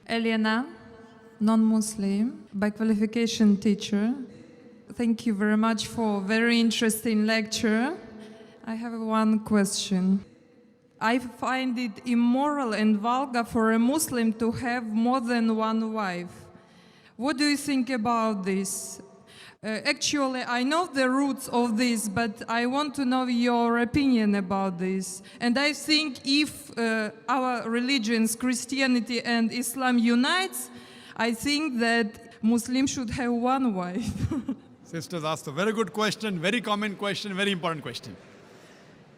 Elena, non-Muslim, by qualification teacher. Thank you very much for very interesting lecture. I have one question. I find it immoral and vulgar for a Muslim to have more than one wife. What do you think about this? Actually, I know the roots of this, but I want to know your opinion about this. And I think if our religions, Christianity and Islam unites, I think that Muslims should have one wife. Sisters asked a very good question, very common question, very important question.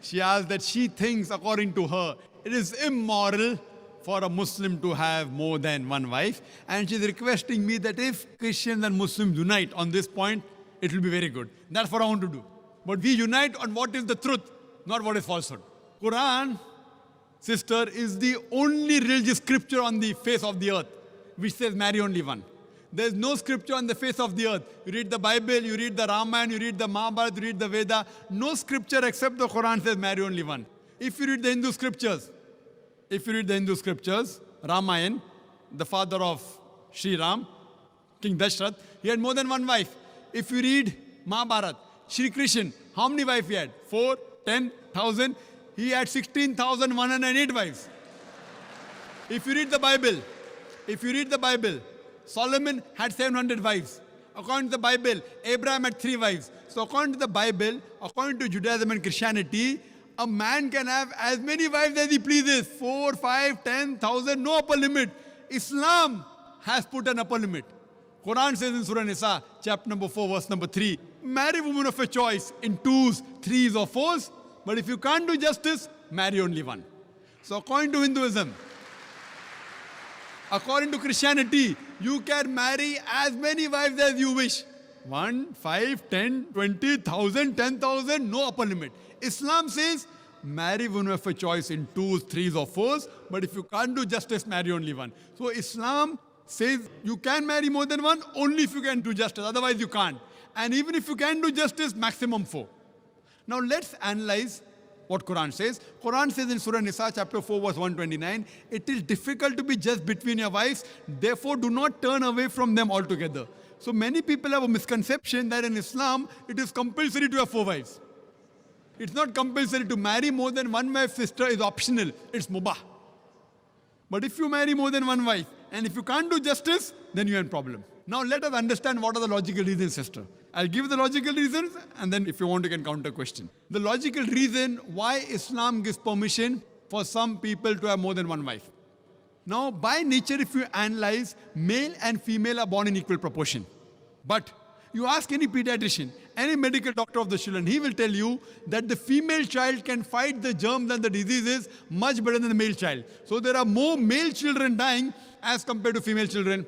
She asked that she thinks, according to her, it is immoral for a Muslim to have more than one wife. And she's requesting me that if Christians and Muslims unite on this point, it will be very good. That's what I want to do. But we unite on what is the truth, not what is falsehood. Quran, sister, is the only religious scripture on the face of the earth which says marry only one. There's no scripture on the face of the earth. You read the Bible, you read the Ramayana, you read the Mahabharata, you read the Veda. No scripture except the Quran says marry only one. If you read the Hindu scriptures, Ramayana, the father of Sri Ram, King Dashrath, he had more than one wife. If you read Mahabharata, Sri Krishna, how many wives he had? 4, 10,000. He had 16,108 wives. If you read the Bible, Solomon had 700 wives. According to the Bible, Abraham had 3 wives. So according to the Bible, according to Judaism and Christianity, a man can have as many wives as he pleases. 4, 5, 10,000, no upper limit. Islam has put an upper limit. Quran says in Surah Nisa, chapter number 4, verse number 3, marry women of your choice in 2s, 3s or 4s. But if you can't do justice, marry only one. So according to Hinduism, according to Christianity, you can marry as many wives as you wish. 1, 5, 10, 20,000, 10,000, no upper limit. Islam says, marry women of your choice in 2s, 3s or 4s, but if you can't do justice, marry only one. So Islam says you can marry more than one only if you can do justice, otherwise you can't. And even if you can do justice, maximum 4. Now let's analyze what Quran says. Quran says in Surah Nisa, chapter 4, verse 129, it is difficult to be just between your wives, therefore do not turn away from them altogether. So many people have a misconception that in Islam, it is compulsory to have 4 wives. It's not compulsory. To marry more than one wife, sister, is optional. It's mubah. But if you marry more than one wife, and if you can't do justice, then you have a problem. Now let us understand what are the logical reasons, sister. I'll give the logical reasons, and then if you want, you can counter question. The logical reason why Islam gives permission for some people to have more than one wife. Now, by nature, if you analyze, male and female are born in equal proportion. But you ask any pediatrician, any medical doctor of the children, he will tell you that the female child can fight the germs and the diseases much better than the male child. So there are more male children dying as compared to female children.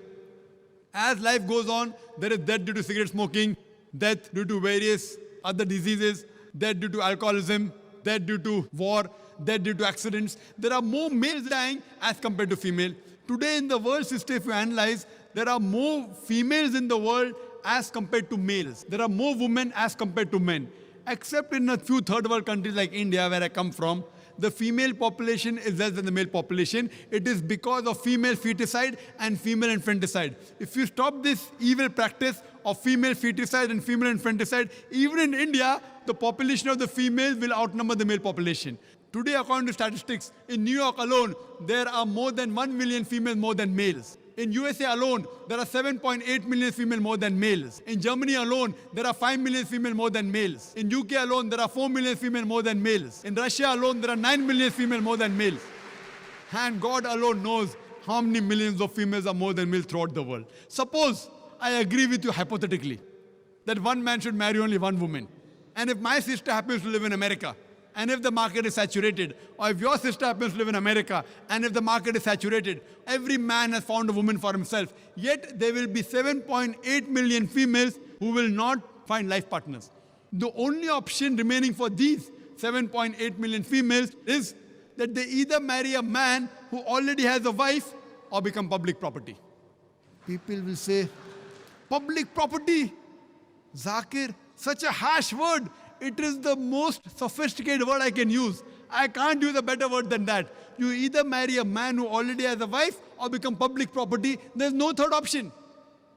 As life goes on, there is death due to cigarette smoking, death due to various other diseases, death due to alcoholism, death due to war, death due to accidents. There are more males dying as compared to female. Today in the world system, if you analyze, there are more females in the world as compared to males. There are more women as compared to men. Except in a few third world countries like India, where I come from, the female population is less than the male population. It is because of female feticide and female infanticide. If you stop this evil practice of female feticide and female infanticide, even in India, the population of the females will outnumber the male population. Today, according to statistics, in New York alone, there are more than 1 million females more than males. In USA alone, there are 7.8 million females more than males. In Germany alone, there are 5 million females more than males. In UK alone, there are 4 million females more than males. In Russia alone, there are 9 million females more than males. And God alone knows how many millions of females are more than males throughout the world. Suppose I agree with you hypothetically that one man should marry only one woman. And if my sister happens to live in America, and if the market is saturated, or if your sister happens to live in America, and if the market is saturated, every man has found a woman for himself. Yet there will be 7.8 million females who will not find life partners. The only option remaining for these 7.8 million females is that they either marry a man who already has a wife or become public property. People will say, public property? Zakir, such a harsh word. It is the most sophisticated word I can use. I can't use a better word than that. You either marry a man who already has a wife or become public property. There's no third option.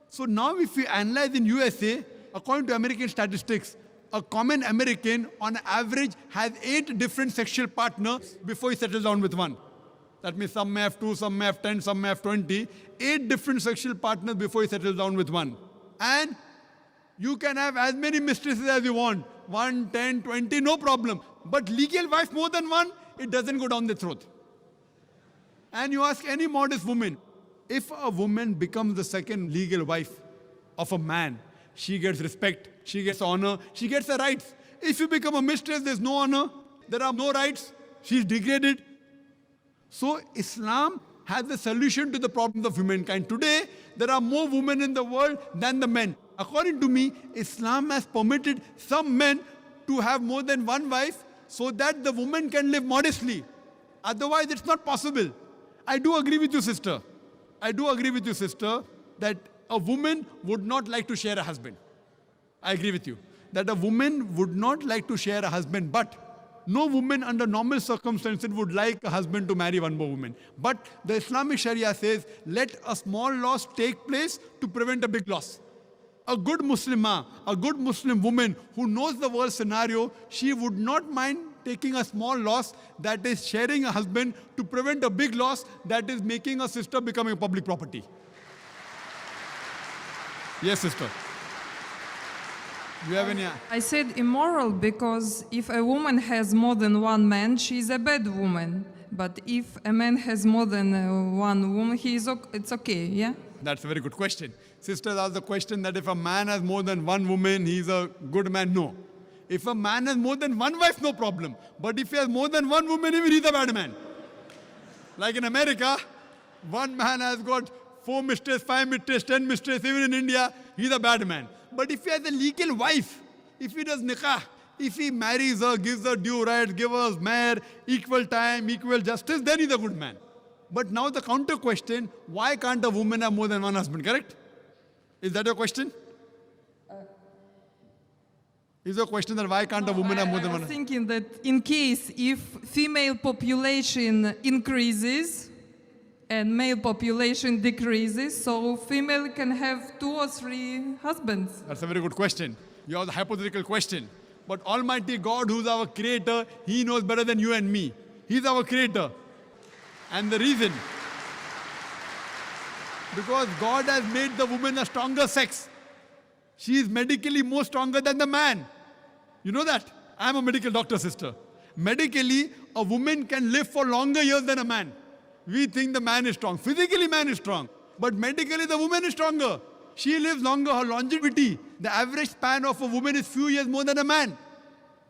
So now if we analyze in USA, according to American statistics, a common American on average has 8 different sexual partners before he settles down with one. That means some may have 2, some may have 10, some may have 20. 8 different sexual partners before he settles down with one. And you can have as many mistresses as you want. 1, 10, 20, no problem. But legal wife more than one, it doesn't go down the throat. And you ask any modest woman, if a woman becomes the second legal wife of a man, she gets respect, she gets honor, she gets her rights. If you become a mistress, there's no honor, there are no rights, she's degraded. So Islam has the solution to the problems of humankind. Today, there are more women in the world than the men. According to me, Islam has permitted some men to have more than one wife so that the woman can live modestly. Otherwise, it's not possible. I do agree with you, sister. I do agree with you, sister, that a woman would not like to share a husband. I agree with you. That a woman would not like to share a husband, but no woman under normal circumstances would like a husband to marry one more woman. But the Islamic Sharia says, let a small loss take place to prevent a big loss. A good Muslimah, a good Muslim woman who knows the world scenario, she would not mind taking a small loss, that is sharing a husband, to prevent a big loss, that is making a sister becoming a public property. Yes, sister. Do you have any? I said immoral because if a woman has more than one man, she is a bad woman. But if a man has more than one woman, it's okay, yeah? That's a very good question. Sisters asked the question that if a man has more than one woman, he's a good man. No. If a man has more than one wife, no problem. But if he has more than one woman, even he's a bad man. Like in America, one man has got 4 mistresses, 5 mistresses, 10 mistresses. Even in India, he's a bad man. But if he has a legal wife, if he does nikah, if he marries her, gives her due rights, gives her mahr, equal time, equal justice, then he's a good man. But now the counter question, why can't a woman have more than one husband, correct? Is that your question? Is your question that why can't a woman have more than I one was husband? thinking that in case if female population increases and male population decreases, so female can have 2 or 3 husbands. That's a very good question. You have the hypothetical question. But Almighty God, who's our creator, He knows better than you and me. He's our creator. And the reason, because God has made the woman a stronger sex. She is medically more stronger than the man. You know that? I'm a medical doctor, sister. Medically, a woman can live for longer years than a man. We think the man is strong. Physically, man is strong. But medically, the woman is stronger. She lives longer. Her longevity, the average span of a woman is few years more than a man.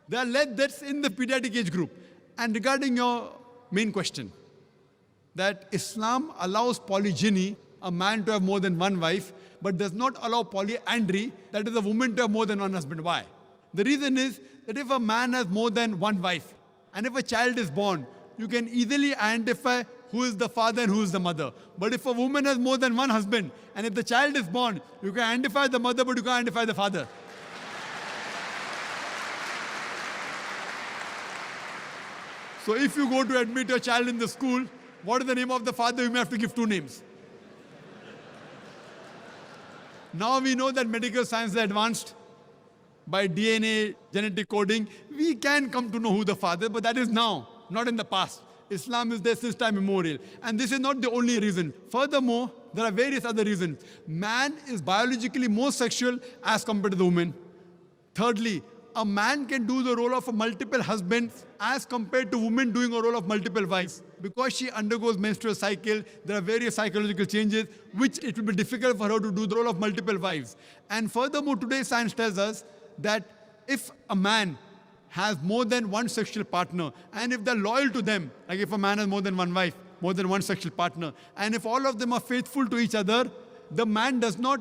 There are less deaths in the pediatric age group. And regarding your main question, that Islam allows polygyny, a man to have more than one wife, but does not allow polyandry, that is a woman to have more than one husband. Why? The reason is that if a man has more than one wife, and if a child is born, you can easily identify who is the father and who is the mother. But if a woman has more than one husband, and if the child is born, you can identify the mother, but you can't identify the father. So if you go to admit your child in the school, what is the name of the father? You may have to give 2 names. Now we know that medical science is advanced. By DNA, genetic coding, we can come to know who the father is, but that is now, not in the past. Islam is there since time immemorial. And this is not the only reason. Furthermore, there are various other reasons. Man is biologically more sexual as compared to the woman. Thirdly, a man can do the role of a multiple husband as compared to women doing a role of multiple wives. Because she undergoes menstrual cycle, there are various psychological changes which it will be difficult for her to do the role of multiple wives. And furthermore, today science tells us that if a man has more than one sexual partner, and if they're loyal to them, like if a man has more than one wife, more than one sexual partner, and if all of them are faithful to each other, the man does not,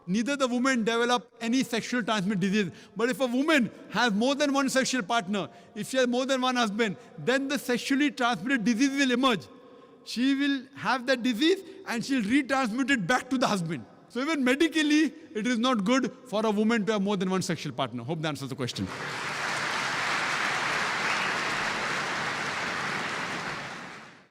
neither the woman develop any sexual transmitted disease. But if a woman has more than one sexual partner, if she has more than one husband, then the sexually transmitted disease will emerge. She will have that disease and she'll retransmit it back to the husband. So even medically, it is not good for a woman to have more than one sexual partner. Hope that answers the question.